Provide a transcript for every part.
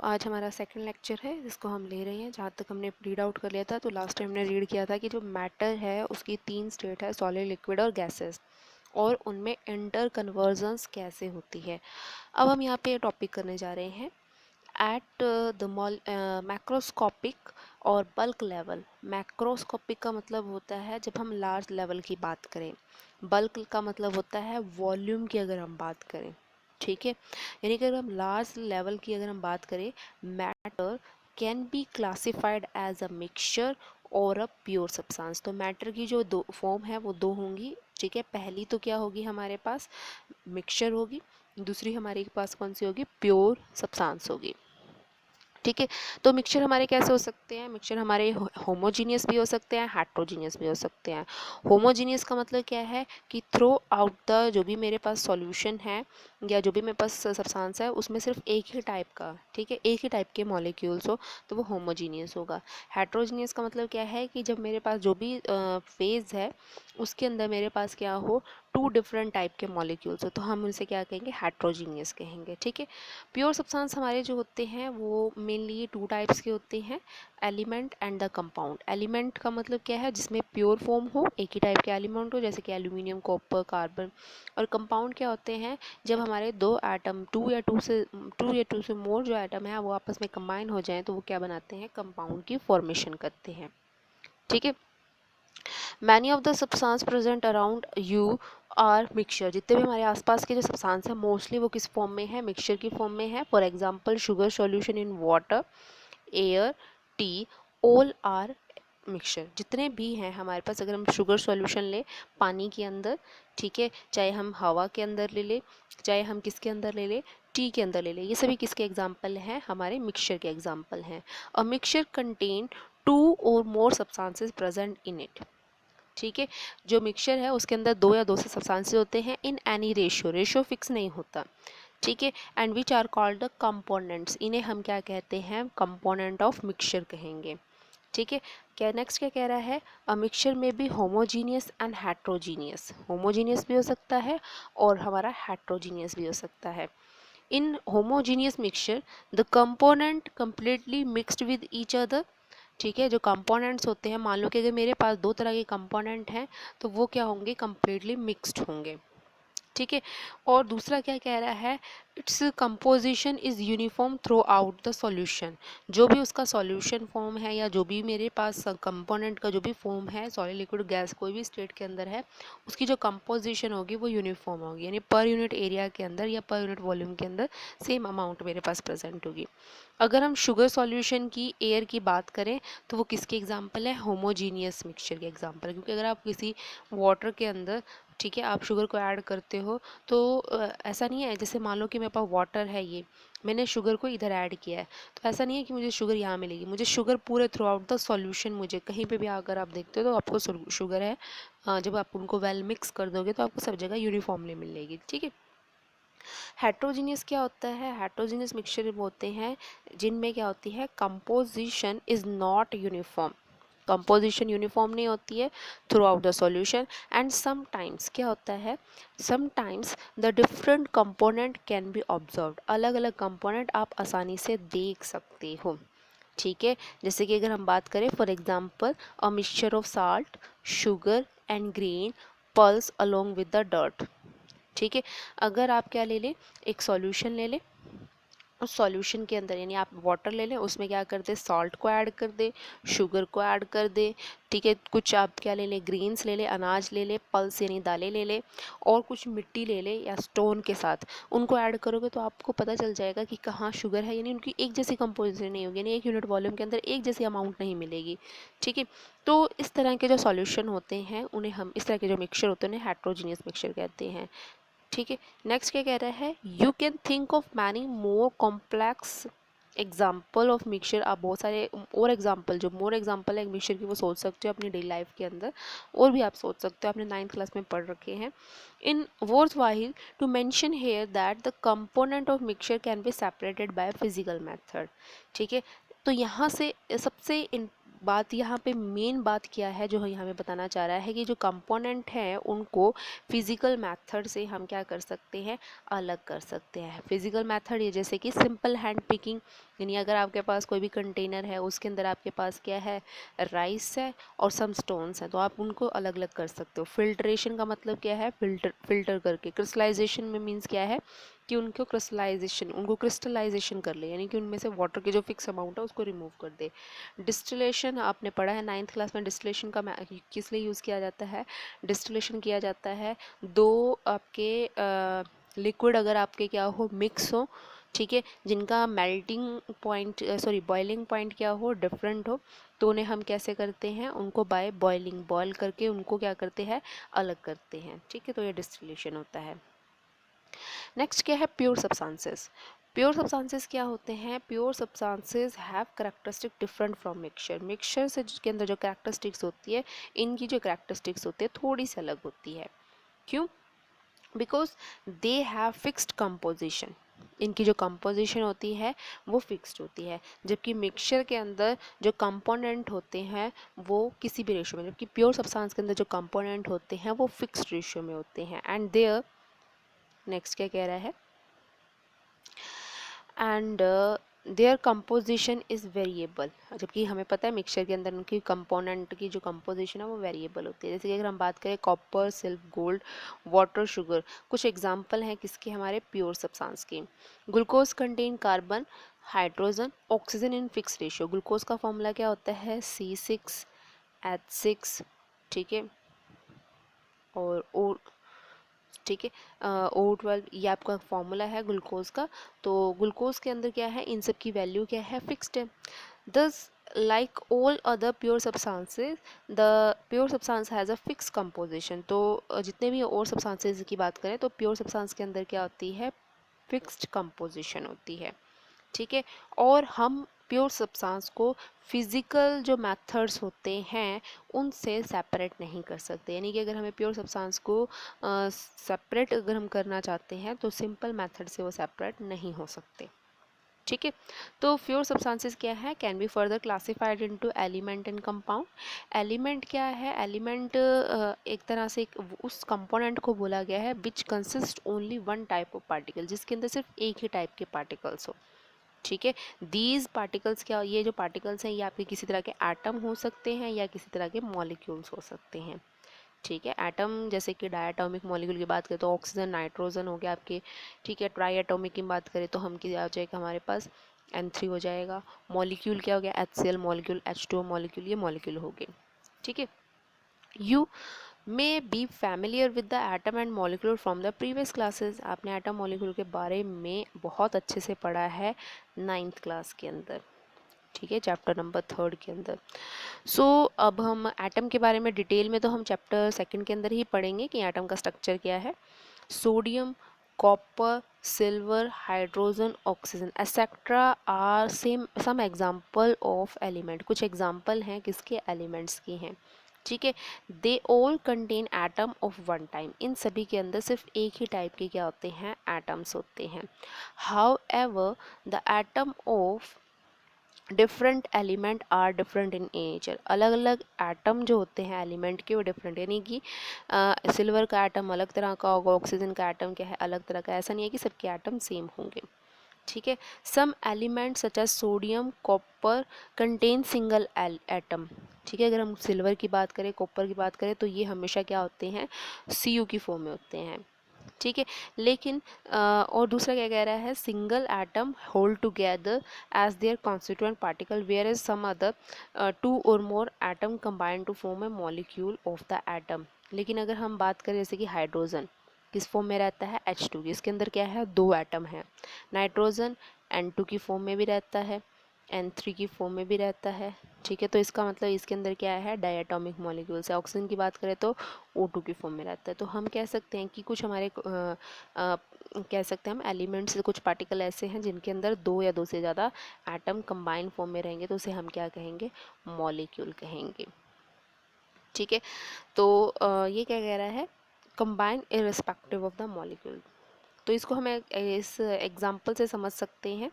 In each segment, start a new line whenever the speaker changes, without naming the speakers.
आज हमारा second lecture है जिसको हम ले रहे हैं। जहाँ तक हमने रीड आउट कर लिया था तो लास्ट टाइम हमने रीड किया था कि जो मैटर है उसकी 3 स्टेट है, सॉलिड, लिक्विड और गैसेस, और उनमें इंटर कन्वर्जन्स कैसे होती है। अब हम यहाँ पे टॉपिक करने जा रहे हैं एट द मैक्रोस्कोपिक और बल्क लेवल। मैक्रोस्कोपिक का मतलब होता है जब हम लार्ज लेवल की बात करें, बल्क का मतलब होता है वॉल्यूम की अगर हम बात करें, ठीक है। यानी कि अगर हम लार्ज लेवल की अगर हम बात करें, matter can be classified as a mixture or a pure substance. तो मैटर की जो दो फॉर्म है वो दो होंगी, ठीक है। पहली तो क्या होगी, हमारे पास मिक्सचर होगी, दूसरी हमारे पास कौन सी होगी, प्योर सब्सटेंस होगी, ठीक है। तो मिक्सचर हमारे कैसे हो सकते हैं, मिक्सचर हमारे होमोजीनियस भी हो सकते हैं, हेट्रोजीनियस भी हो सकते हैं। होमोजीनियस का मतलब क्या है कि थ्रू आउट द जो भी मेरे पास सॉल्यूशन है या जो भी मेरे पास सब्सटेंस है उसमें सिर्फ एक ही टाइप का, ठीक है, एक ही टाइप के मॉलिक्यूल्स हो तो वो होमोजीनियस होगा। हेट्रोजीनियस का मतलब क्या है कि जब मेरे पास जो भी फेज है उसके अंदर मेरे पास क्या हो, टू डिफरेंट टाइप के मॉलिक्यूल्स हो, तो हम उनसे क्या कहेंगे, हेट्रोजीनियस कहेंगे, ठीक है। प्योर सब्सटेंस हमारे जो होते हैं वो मेनली टू टाइप्स के होते हैं, element and the compound. Element का मतलब क्या है, जिसमें प्योर फॉर्म हो, एक ही टाइप के एलिमेंट हो, जैसे कि एल्यूमिनियम, कॉपर, कार्बन। और कंपाउंड क्या होते हैं, जब हमारे दो एटम टू या टू से मोर जो एटम है वो आपस में कंबाइन हो जाएं तो वो क्या बनाते हैं, कंपाउंड की फॉर्मेशन करते हैं, ठीक है। Many of the substance present around you are mixture. जितने भी हमारे आसपास के जो सब्सटेंस है मोस्टली वो किस फॉर्म में है, मिक्सचर की फॉर्म में है। For example sugar solution in water, air, tea, all are mixture. जितने भी हैं हमारे पास, अगर हम शुगर सॉल्यूशन ले पानी के अंदर, ठीक है, चाहे हम हवा के अंदर ले ले, चाहे हम किसके अंदर ले ले, टी के अंदर ले ले, ये सभी किसके एग्जाम्पल हैं, हमारे मिक्सचर के एग्जाम्पल हैं। A mixture contain two or more substances present in it, ठीक है। जो मिक्सचर है उसके अंदर दो या दो से सब्सटेंसेस होते हैं, in any ratio, ratio fix नहीं होता, ठीक है। And which are called the components, इन्हें हम क्या कहते हैं, कंपोनेंट ऑफ मिक्सचर कहेंगे, ठीक है। क्या नेक्स्ट क्या कह रहा है, अ मिक्सचर में भी होमोजीनियस एंड हेट्रोजीनियस, होमोजीनियस भी हो सकता है और हमारा हेट्रोजीनियस भी हो सकता है। In homogeneous mixture the component completely mixed with each other, ठीक है। जो कंपोनेंट्स होते हैं, मान लो कि अगर मेरे पास दो तरह के कंपोनेंट हैं तो वो क्या होंगे, कंप्लीटली मिक्स्ड होंगे, ठीक है। और दूसरा क्या कह रहा है, its composition is uniform through out the solution. जो भी उसका सॉल्यूशन फॉर्म है या जो भी मेरे पास कंपोनेंट का जो भी फॉर्म है, सॉलिड, लिक्विड, गैस, कोई भी स्टेट के अंदर है, उसकी जो कंपोजिशन होगी वो यूनिफॉर्म होगी, यानी पर यूनिट एरिया के अंदर या पर यूनिट वॉल्यूम के अंदर सेम अमाउंट मेरे पास प्रेजेंट होगी। अगर हम शुगर सॉल्यूशन की, एयर की बात करें तो वो किसके एग्जाम्पल है, होमोजीनियस मिक्सचर के एग्जाम्पल है। क्योंकि अगर आप किसी वाटर के अंदर, ठीक है, आप शुगर को ऐड करते हो तो ऐसा नहीं है, जैसे मान लो कि मेरे पास वाटर है, ये मैंने शुगर को इधर ऐड किया है, तो ऐसा नहीं है कि मुझे शुगर यहाँ मिलेगी, मुझे शुगर पूरे थ्रू आउट द सॉल्यूशन, मुझे कहीं पे भी अगर आप देखते हो तो आपको शुगर है, जब आप उनको वेल मिक्स कर दोगे तो आपको सब जगह यूनिफॉर्मली मिलेगी, ठीक है। हेट्रोजीनियस क्या होता है, हेट्रोजीनियस मिक्सचर होते हैं जिनमें क्या होती है, composition is not uniform, composition uniform नहीं होती है through out the solution. And sometimes क्या होता है, sometimes the different component can be observed, अलग अलग कंपोनेंट आप आसानी से देख सकते हो, ठीक है। जैसे कि अगर हम बात करें, for example a mixture of salt, sugar and grain pulse along with the dirt, ठीक है। अगर आप क्या ले लें, एक सॉल्यूशन ले लें, उस सॉल्यूशन के अंदर यानी आप वाटर ले लें, उसमें क्या कर दे, सॉल्ट को ऐड कर दे, शुगर को ऐड कर दे, ठीक है। कुछ आप क्या ले लें, ग्रेन्स ले लें, अनाज ले लें, पल्स यानी दालें ले लें, और कुछ मिट्टी ले लें या स्टोन के साथ उनको ऐड करोगे तो आपको पता चल जाएगा कि कहाँ शुगर है, यानी उनकी एक जैसी कंपोजिशन नहीं होगी, यानी एक यूनिट वॉल्यूम के अंदर एक जैसी अमाउंट नहीं मिलेगी, ठीक है। तो इस तरह के जो सॉल्यूशन होते हैं उन्हें हम, इस तरह के जो मिक्सचर होते हैं उन्हें हेट्रोजीनियस मिक्सचर कहते हैं, ठीक है। नेक्स्ट क्या कह रहा है, you can think of many more complex example of mixture. आप बहुत सारे और एग्जाम्पल, जो मोर एग्जाम्पल है मिक्सचर की वो सोच सकते हो अपनी डेली लाइफ के अंदर, और भी आप सोच सकते हो, आपने 9th क्लास में पढ़ रखे हैं। In worthwhile to mention here that the component of mixture can be separated by physical method, ठीक है। तो यहाँ से सबसे बात यहाँ पे मेन बात क्या है जो यहाँ हमें बताना चाह रहा है कि जो कंपोनेंट हैं उनको फिजिकल मेथड से हम क्या कर सकते हैं, अलग कर सकते हैं। फिजिकल मेथड ये जैसे कि सिंपल हैंड पिकिंग, यानी अगर आपके पास कोई भी कंटेनर है उसके अंदर आपके पास क्या है, राइस है और सम स्टोन्स हैं, तो आप उनको अलग अलग कर सकते हो। फिल्ट्रेशन का मतलब क्या है, फिल्टर करके। क्रिस्टलाइजेशन में मीन्स क्या है कि उनको क्रिस्टलाइजेशन कर ले, यानी कि उनमें से वाटर की जो फिक्स अमाउंट है उसको रिमूव कर दे। डिस्टिलेशन आपने पढ़ा है 9th क्लास में, डिस्टिलेशन का किस लिए यूज़ किया जाता है, डिस्टिलेशन किया जाता है दो आपके लिक्विड अगर आपके क्या हो, मिक्स हो, ठीक है, जिनका मेल्टिंग पॉइंट बॉइलिंग पॉइंट क्या हो, डिफरेंट हो, तो उन्हें हम कैसे करते हैं, उनको बाय बॉइलिंग, बॉयल करके उनको क्या करते हैं, अलग करते हैं, ठीक है, तो ये डिस्टिलेशन होता है। नेक्स्ट क्या है, प्योर सब्सटेंसेस। प्योर सब्सटेंसेस क्या होते हैं, pure substances have characteristic different from mixture. Mixture से के अंदर जो कैरेक्टरिस्टिक्स होती है, इनकी जो कैरेक्टरिस्टिक्स होती है थोड़ी सी अलग होती है। क्यों, because they have fixed composition, इनकी जो कंपोजिशन होती है वो फिक्स्ड होती है, जबकि मिक्सचर के अंदर जो कंपोनेंट होते हैं वो किसी भी रेशियो में, जबकि प्योर सब्सटेंस के अंदर जो कंपोनेंट होते हैं वो फिक्स्ड रेशियो में होते हैं। एंड देयर, नेक्स्ट क्या कह रहा है, and their composition is variable, जबकि हमें पता है मिक्सचर के अंदर उनकी कंपोनेंट की जो कंपोजिशन है वो वेरिएबल होती है। जैसे कि अगर हम बात करें copper, silk, gold, water, sugar, कुछ एग्जांपल हैं किसके, हमारे प्योर सब्सटेंस के। Glucose contain carbon, hydrogen, oxygen in fix ratio. Glucose का फॉर्मूला क्या होता है, C6H6, ठीक है, और ओ, ठीक है, O12, ये आपका फॉर्मूला है ग्लूकोज का। तो ग्लूकोज के अंदर क्या है, इन सब की वैल्यू क्या है, फिक्स्ड है। दस like all other pure substances, the pure substance has a fix composition. तो जितने भी और सब्सटेंसेस की बात करें तो प्योर सब्सटेंस के अंदर क्या होती है, फिक्स्ड कंपोजिशन होती है, ठीक है। और हम प्योर सब्सटेंस को फिजिकल जो मेथड्स होते हैं उनसे सेपरेट नहीं कर सकते, यानी कि अगर हमें प्योर सब्सटेंस को सेपरेट अगर हम करना चाहते हैं तो सिंपल मेथड से वो सेपरेट नहीं हो सकते, ठीक है। तो प्योर सब्सटेंसेस क्या है, can be further classified into element and compound. Element क्या है, एलिमेंट एक तरह से उस कंपोनेंट को बोला गया है which consist only one type of particle, जिसके अंदर सिर्फ एक ही टाइप के पार्टिकल्स हो, ठीक है। दीज पार्टिकल्स क्या, ये जो पार्टिकल्स हैं ये आपके किसी तरह के एटम हो सकते हैं या किसी तरह के मॉलिक्यूल्स हो सकते हैं, ठीक है। एटम जैसे कि डायटोमिक मॉलिक्यूल की बात करें तो ऑक्सीजन, नाइट्रोजन हो गया आपके, ठीक है। ट्राई एटोमिक की बात करें तो हम क्या हो जाएगा, हमारे पास N3 हो जाएगा। मॉलिक्यूल क्या हो गया, HCl मॉलिक्यूल, H2O मॉलिक्यूल, ये मॉलिक्यूल हो गए, ठीक है। You may be familiar with the atom and molecule from the previous classes. आपने एटम मॉलिक्यूल के बारे में बहुत अच्छे से पढ़ा है 9th क्लास के अंदर, ठीक है, चैप्टर नंबर 3 के अंदर। सो अब हम एटम के बारे में डिटेल में तो हम चैप्टर 2 के अंदर ही पढ़ेंगे कि एटम का स्ट्रक्चर क्या है। Sodium, copper, silver, hydrogen, oxygen etcetera are same some example of element, कुछ एग्जाम्पल हैं किसके, एलिमेंट्स की हैं, ठीक है। They all contain atom of one time, इन सभी के अंदर सिर्फ एक ही टाइप के क्या होते हैं, एटम्स होते हैं। However the atom of different element are different in nature, अलग अलग एटम जो होते हैं एलिमेंट के वो डिफरेंट, यानी कि सिल्वर का एटम अलग तरह का होगा, ऑक्सीजन का एटम क्या है अलग तरह का, ऐसा नहीं है कि सबके एटम सेम होंगे, ठीक है। Some element such as sodium, copper contain single atom, ठीक है। अगर हम सिल्वर की बात करें, कॉपर की बात करें तो ये हमेशा क्या होते हैं, Cu की फॉर्म में होते हैं, ठीक है। लेकिन और दूसरा क्या कह रहा है, single atom hold together as their constituent particle where is some other two or more atom combine to form a molecule of the atom. लेकिन अगर हम बात करें जैसे कि हाइड्रोजन किस फॉर्म में रहता है, H2 की, इसके अंदर क्या है, दो एटम है। नाइट्रोजन N2 की फॉर्म में भी रहता है, N3 की फॉर्म में भी रहता है, ठीक है। तो इसका मतलब इसके अंदर क्या है, डायटोमिक मॉलिक्यूल्स है। ऑक्सीजन की बात करें तो O2 की फॉर्म में रहता है। तो हम कह सकते हैं कि कुछ हमारे कह सकते हैं हम एलिमेंट्स, कुछ पार्टिकल ऐसे हैं जिनके अंदर दो या दो से ज़्यादा एटम कंबाइन फॉर्म में रहेंगे तो उसे हम क्या कहेंगे, मॉलिक्यूल कहेंगे, ठीक है। तो ये क्या कह रहा है, combine irrespective of the molecule. तो इसको हम इस एग्जांपल से समझ सकते हैं,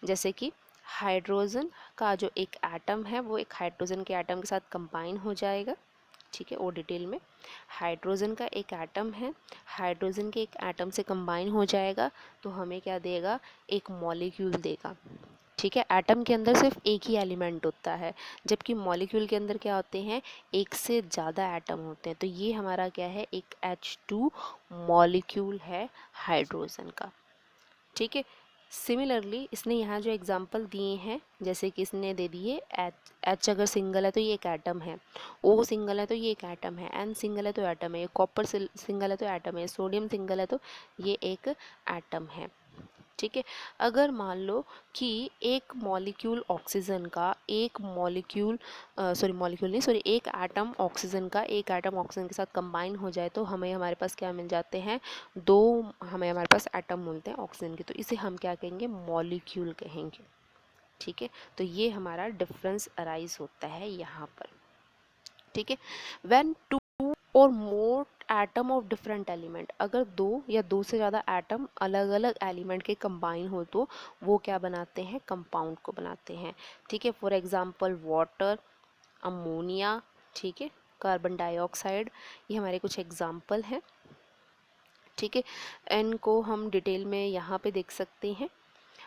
जैसे कि हाइड्रोजन का जो एक एटम है वो एक हाइड्रोजन के एटम के साथ कंबाइन हो जाएगा, ठीक है, और डिटेल में हाइड्रोजन का एक एटम है, हाइड्रोजन के एक एटम से कंबाइन हो जाएगा तो हमें क्या देगा, एक मॉलिक्यूल देगा, ठीक है। एटम के अंदर सिर्फ एक ही एलिमेंट होता है, जबकि मॉलिक्यूल के अंदर क्या होते हैं, एक से ज़्यादा एटम होते हैं। तो ये हमारा क्या है, एक H2 मॉलिक्यूल है हाइड्रोजन का, ठीक है। सिमिलरली इसने यहाँ जो एग्जांपल दिए हैं, जैसे कि इसने दे दिए एच अगर सिंगल है तो ये एक एटम है, ओ सिंगल है तो ये एक एटम है, एन सिंगल है तो एटम है, कॉपर सिंगल है तो एटम है, सोडियम सिंगल है तो ये एक एटम है, ठीक है। अगर मान लो कि एक मॉलिक्यूल ऑक्सीजन का, एक मॉलिक्यूल मॉलिक्यूल नहीं सॉरी एक एटम ऑक्सीजन का एक एटम ऑक्सीजन के साथ कंबाइन हो जाए तो हमें हमारे पास क्या मिल जाते हैं, दो हमें हमारे पास एटम मिलते हैं ऑक्सीजन के, तो इसे हम क्या कहेंगे, मॉलिक्यूल कहेंगे, ठीक है। तो ये हमारा डिफरेंस अराइज होता है यहाँ पर, ठीक है। When to or more atom of different element, अगर दो या दो से ज़्यादा एटम अलग अलग एलिमेंट के कंबाइन हो तो वो क्या बनाते हैं, कंपाउंड को बनाते हैं, ठीक है। फॉर एग्जांपल वाटर, अमोनिया, ठीक है, कार्बन डाइऑक्साइड, ये हमारे कुछ एग्जांपल हैं, ठीक है। इनको हम डिटेल में यहाँ पे देख सकते हैं।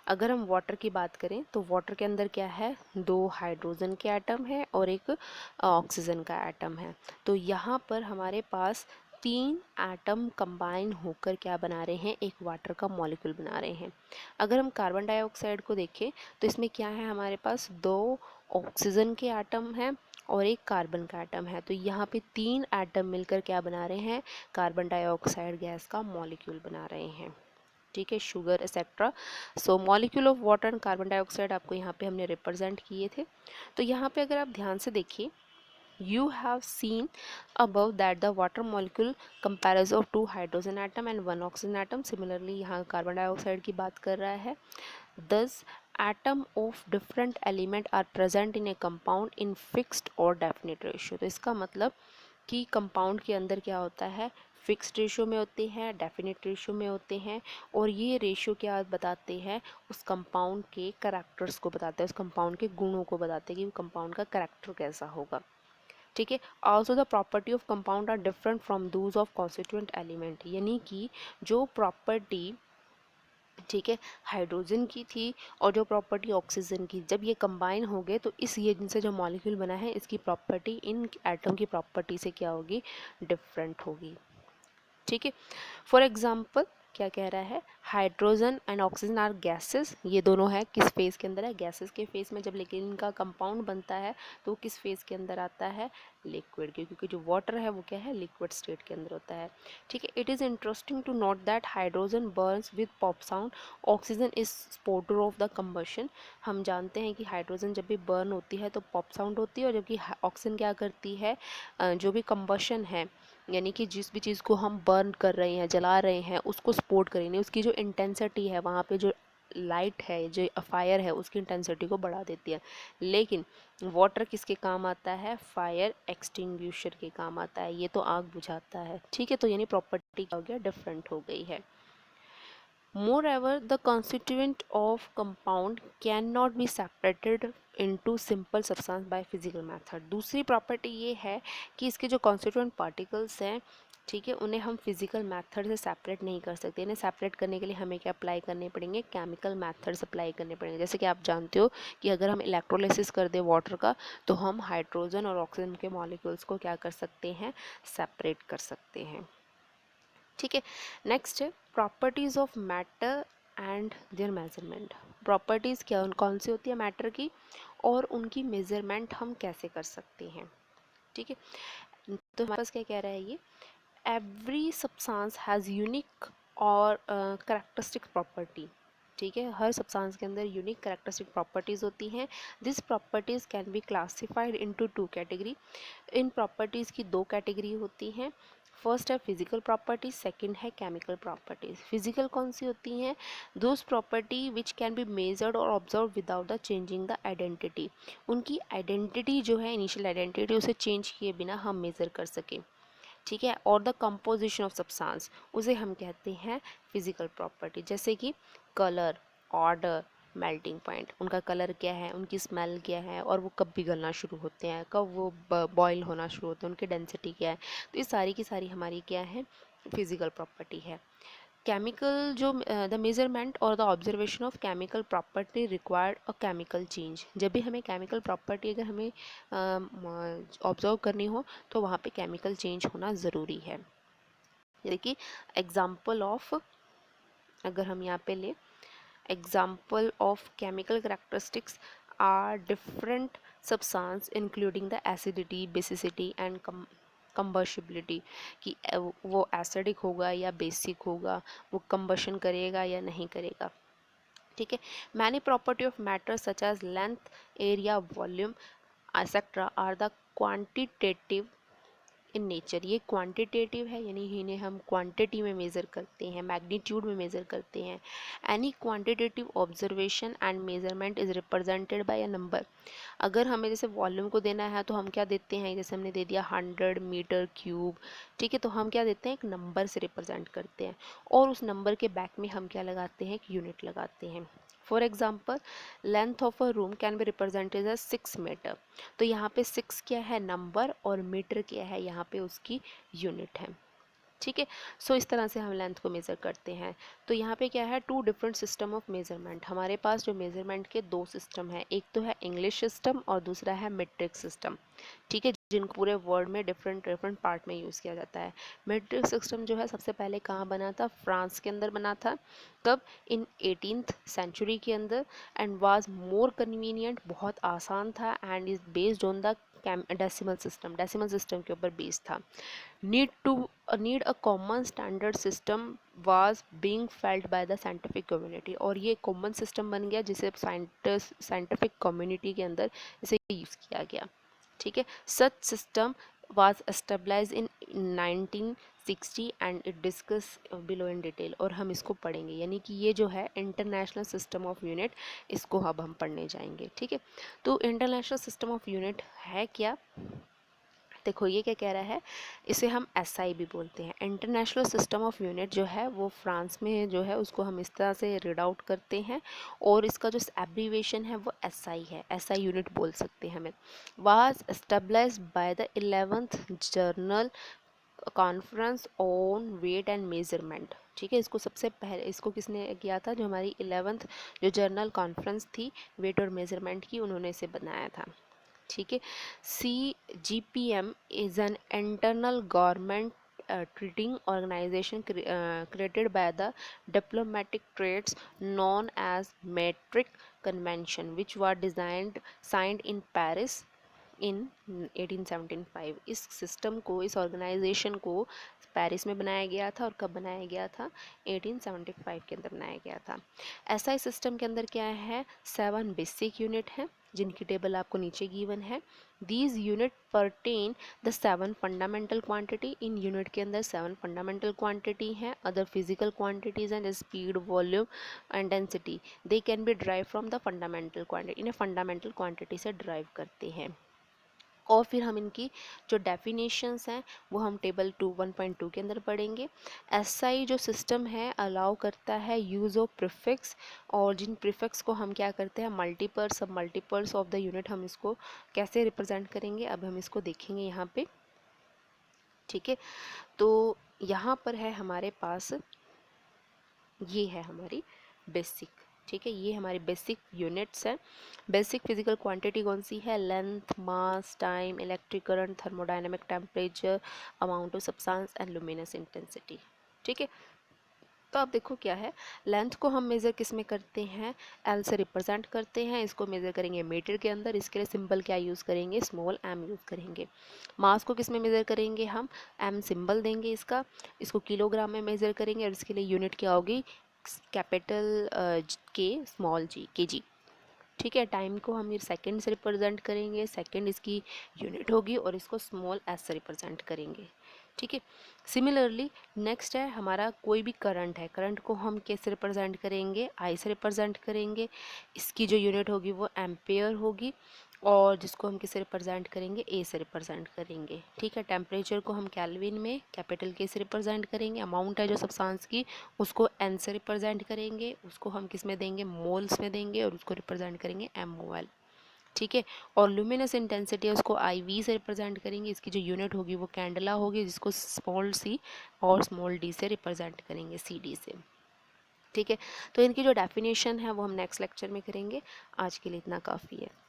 अगर हम वाटर की बात करें तो वाटर के अंदर क्या है, दो हाइड्रोजन के एटम है और एक ऑक्सीजन का एटम है, तो यहाँ पर हमारे पास तीन एटम कंबाइन होकर क्या बना रहे हैं, एक वाटर का मॉलिक्यूल बना रहे हैं। अगर हम कार्बन डाइऑक्साइड को देखें तो इसमें क्या है, हमारे पास दो ऑक्सीजन के एटम है और एक कार्बन का एटम है, तो यहाँ पे तीन एटम मिलकर क्या बना रहे हैं, कार्बन डाइऑक्साइड गैस का मॉलिक्यूल बना रहे हैं, ठीक है, sugar etcetera. So molecule of water and carbon dioxide आपको यहाँ पे हमने रिप्रेजेंट किए थे। तो यहाँ पे अगर आप ध्यान से देखिए, you have seen above that the water molecule comprises of two hydrogen atom and one oxygen atom, similarly यहाँ कार्बन डाइऑक्साइड की बात कर रहा है। thus atom of different element are present in a compound in fixed or definite ratio, तो इसका मतलब कि कंपाउंड के अंदर क्या होता है, फिक्स्ड रेशियो में होते हैं, डेफिनेट रेशियो में होते हैं, और ये रेशियो क्या बताते हैं, उस कंपाउंड के करैक्टर्स को बताते हैं, उस कंपाउंड के गुणों को बताते हैं कि कंपाउंड का करैक्टर कैसा होगा, ठीक है। Also the property of compound are different from those of constituent element, यानी कि जो प्रॉपर्टी, ठीक है, हाइड्रोजन की थी और जो प्रॉपर्टी ऑक्सीजन की, जब ये कंबाइन हो गए तो इस ये जिनसे जो मॉलिक्यूल बना है इसकी प्रॉपर्टी इन एटम की प्रॉपर्टी से क्या होगी, डिफरेंट होगी, ठीक है। फॉर एग्जाम्पल क्या कह रहा है, hydrogen and oxygen are gases, ये दोनों है किस फेज के अंदर है, गैसेस के फेज में, जब लेकिन इनका कंपाउंड बनता है तो किस फेज के अंदर आता है, लिक्विड के, क्योंकि जो वाटर है वो क्या है, लिक्विड स्टेट के अंदर होता है, ठीक है। It is interesting to note that hydrogen burns with pop sound, oxygen is supporter of the combustion. हम जानते हैं कि हाइड्रोजन जब भी बर्न होती है तो पॉप साउंड होती है, और जबकि ऑक्सीजन क्या करती है, जो भी कंबशन है, यानी कि जिस भी चीज़ को हम बर्न कर रहे हैं, जला रहे हैं, उसको सपोर्ट करेंगे, उसकी जो इंटेंसिटी है वहाँ पे, जो लाइट है, जो फायर है, उसकी इंटेंसिटी को बढ़ा देती है। लेकिन वाटर किसके काम आता है, फायर एक्सटिंग्विशर के काम आता है, ये तो आग बुझाता है, ठीक है। तो यानी प्रॉपर्टी क्या हो गया, डिफरेंट हो गई है। Moreover, the constituent of compound cannot be separated into simple substance by physical method। दूसरी प्रॉपर्टी ये है कि इसके जो constituent particles हैं, ठीक है, उन्हें हम फिजिकल मेथड से सेपरेट नहीं कर सकते। इन्हें सेपरेट करने के लिए हमें क्या अप्लाई करने पड़ेंगे, केमिकल मेथड्स अप्लाई करने पड़ेंगे। जैसे कि आप जानते हो कि अगर हम इलेक्ट्रोलिसिस कर दें वाटर का तो हम हाइड्रोजन और ऑक्सीजन के मॉलिक्यूल्स को क्या कर सकते हैं, सेपरेट कर सकते हैं, ठीक है। नेक्स्ट है properties of matter and there measurement. Properties क्या कौन सी होती है मैटर की, और उनकी मेजरमेंट हम कैसे कर सकते हैं, ठीक है। तो हमारे पास क्या कह रहा है ये, एवरी सब्सटेंस हैज़ यूनिक और करेक्टरिस्टिक प्रॉपर्टी, ठीक है, हर सब्सटेंस के अंदर यूनिक करेक्टरिस्टिक प्रॉपर्टीज़ होती हैं। This properties can be classified into two category. इन प्रॉपर्टीज़ की दो कैटेगरी होती हैं। फर्स्ट है फिजिकल प्रॉपर्टीज, सेकंड है केमिकल प्रॉपर्टीज। फिजिकल कौन सी होती हैं, those property which can be measured और observe without the changing the identity. उनकी आइडेंटिटी जो है, इनिशियल आइडेंटिटी, उसे चेंज किए बिना हम मेज़र कर सकें, ठीक है। और द कंपोजिशन ऑफ सब्सटेंस, उसे हम कहते हैं फिजिकल प्रॉपर्टी, जैसे कि कलर, ऑर्डर, मेल्टिंग पॉइंट, उनका कलर क्या है, उनकी स्मेल क्या है, और वो कब पिघलना शुरू होते हैं, कब वो बॉयल होना शुरू होते हैं, उनकी डेंसिटी क्या है। तो ये सारी की सारी हमारी क्या है, फिजिकल प्रॉपर्टी है। केमिकल जो द मेजरमेंट और the observation of chemical property required a chemical change. जब भी हमें केमिकल प्रॉपर्टी अगर हमें ऑब्जर्व करनी हो तो वहाँ पे केमिकल चेंज होना ज़रूरी है। देखिए एग्जाम्पल ऑफ, अगर हम यहाँ पे ले example of chemical characteristics are different substance including the acidity, basicity and combustibility, कि वो एसिडिक होगा या बेसिक होगा, वो कंबशन करेगा या नहीं करेगा। ठीक है। Many property of matter such as length, area, volume etcetera are the quantitative in nature. ये क्वांटिटेटिव है, यानी इन्हें हम क्वांटिटी में मेज़र करते हैं, मैग्नीट्यूड में मेज़र करते हैं। Any quantitative observation and measurement is represented by a number. अगर हमें जैसे वॉल्यूम को देना है तो हम क्या देते हैं, जैसे हमने दे दिया 100 मीटर क्यूब, ठीक है, तो हम क्या देते हैं, एक नंबर से रिप्रेजेंट करते हैं, और उस नंबर के बैक में हम क्या लगाते हैं, एक यूनिट लगाते हैं। For example length of a room can be represented as 6 metre. तो यहाँ पे 6 क्या है, नंबर, और मीटर क्या है, यहाँ पे उसकी यूनिट है। ठीक है। सो इस तरह से हम लेंथ को मेज़र करते हैं। तो यहाँ पे क्या है, two different system of measurement. हमारे पास जो मेजरमेंट के दो सिस्टम है, एक तो है इंग्लिश सिस्टम और दूसरा है मीट्रिक सिस्टम। ठीक है, जिनको पूरे वर्ल्ड में डिफरेंट डिफरेंट पार्ट में यूज़ किया जाता है। मीट्रिक सिस्टम जो है सबसे पहले कहाँ बना था, फ्रांस के अंदर बना था। कब, इन 18th सेंचुरी के अंदर, एंड वाज मोर कन्वीनियंट, बहुत आसान था, and is based on the decimal system के ऊपर बेस्ड था। Need a common standard system was being felt by the scientific community. और ये कॉमन सिस्टम बन गया जिसे साइंटिफिक कम्युनिटी के अंदर इसे यूज़ किया गया। ठीक है। Such system was established in 1960 and it discuss below in detail. और हम इसको पढ़ेंगे, यानी कि ये जो है इंटरनेशनल सिस्टम ऑफ यूनिट, इसको अब हम पढ़ने जाएंगे। ठीक है। तो इंटरनेशनल सिस्टम ऑफ यूनिट है क्या, देखो ये क्या कह रहा है, इसे हम एसआई भी बोलते हैं। इंटरनेशनल सिस्टम ऑफ यूनिट जो है वो फ्रांस में जो है उसको हम इस तरह से रीड आउट करते हैं, और इसका जो एब्रीवेशन है वो एसआई है, एसआई यूनिट बोल सकते हैं हमें। Was established by the 11th general conference on weight and measurement. ठीक है, इसको सबसे पहले इसको किसने किया था, जो हमारी 11th जो जर्नल कॉन्फ्रेंस थी वेट और मेजरमेंट की, उन्होंने इसे बनाया था। ठीक है। CGPM is an internal government treating organization created by the diplomatic traits known as metric convention which were designed signed in Paris इन 1875। इस सिस्टम को, इस ऑर्गेनाइजेशन को पेरिस में बनाया गया था, और कब बनाया गया था, 1875 के अंदर बनाया गया था। एसआई सिस्टम के अंदर क्या है, 7 बेसिक यूनिट हैं, जिनकी टेबल आपको नीचे गिवन है। These unit परटेन the 7 fundamental quantity. In unit के अंदर 7 फंडामेंटल क्वांटिटी हैं। Other physical quantities and speed, volume and density they can be drive from the fundamental quantity. इन्हें फंडामेंटल क्वांटिटी से ड्राइव करते हैं। और फिर हम इनकी जो डेफिनेशंस हैं वो हम टेबल 1.2 के अंदर पढ़ेंगे। एसआई जो सिस्टम है अलाउ करता है यूज़ ऑफ प्रीफिक्स, और जिन प्रीफिक्स को हम क्या करते हैं, मल्टीपर्स, सब मल्टीपर्स ऑफ द यूनिट, हम इसको कैसे रिप्रेजेंट करेंगे, अब हम इसको देखेंगे यहाँ पे। ठीक है, तो यहाँ पर है हमारे पास, ये है हमारी बेसिक। ठीक है, ये हमारी बेसिक यूनिट्स हैं। बेसिक फिजिकल क्वांटिटी कौन सी है, length, mass, time, electric current, thermodynamic temperature, amount of substance and luminous intensity. ठीक है, तो आप देखो क्या है, लेंथ को हम मेज़र किस में करते हैं, एल से रिप्रेजेंट करते हैं, इसको मेज़र करेंगे मीटर के अंदर, इसके लिए सिंबल क्या यूज़ करेंगे, स्मॉल एम यूज़ करेंगे। मास को किस में मेज़र करेंगे हम, एम सिंबल देंगे इसका, इसको किलोग्राम में मेज़र करेंगे, और इसके लिए यूनिट क्या होगी, कैपिटल के, स्मॉल जी, केजी। ठीक है, टाइम को हम ये सेकंड से रिप्रेजेंट करेंगे, सेकंड इसकी यूनिट होगी, और इसको स्मॉल एस से रिप्रेजेंट करेंगे। ठीक है, सिमिलरली नेक्स्ट है हमारा कोई भी करंट है, करंट को हम कैसे रिप्रेजेंट करेंगे, आई से रिप्रेजेंट करेंगे, इसकी जो यूनिट होगी वो एम्पेयर होगी, और जिसको हम किससे रिप्रेजेंट करेंगे, ए से रिप्रेजेंट करेंगे। ठीक है, टेम्परेचर को हम केल्विन में कैपिटल के से रिप्रेजेंट करेंगे, अमाउंट है जो सब्सटेंस की उसको एन से रिप्रेजेंट करेंगे, उसको हम किस में देंगे, मोल्स में देंगे, और उसको रिप्रेजेंट करेंगे MOL। ठीक है, और ल्यूमिनस इंटेंसिटी है उसको IV से रिप्रेजेंट करेंगे, इसकी जो यूनिट होगी वो कैंडला होगी, जिसको स्मॉल c और स्मॉल d से रिप्रेजेंट करेंगे, CD से। ठीक है, तो इनकी जो डेफिनेशन है वो हम नेक्स्ट लेक्चर में करेंगे। आज के लिए इतना काफ़ी है।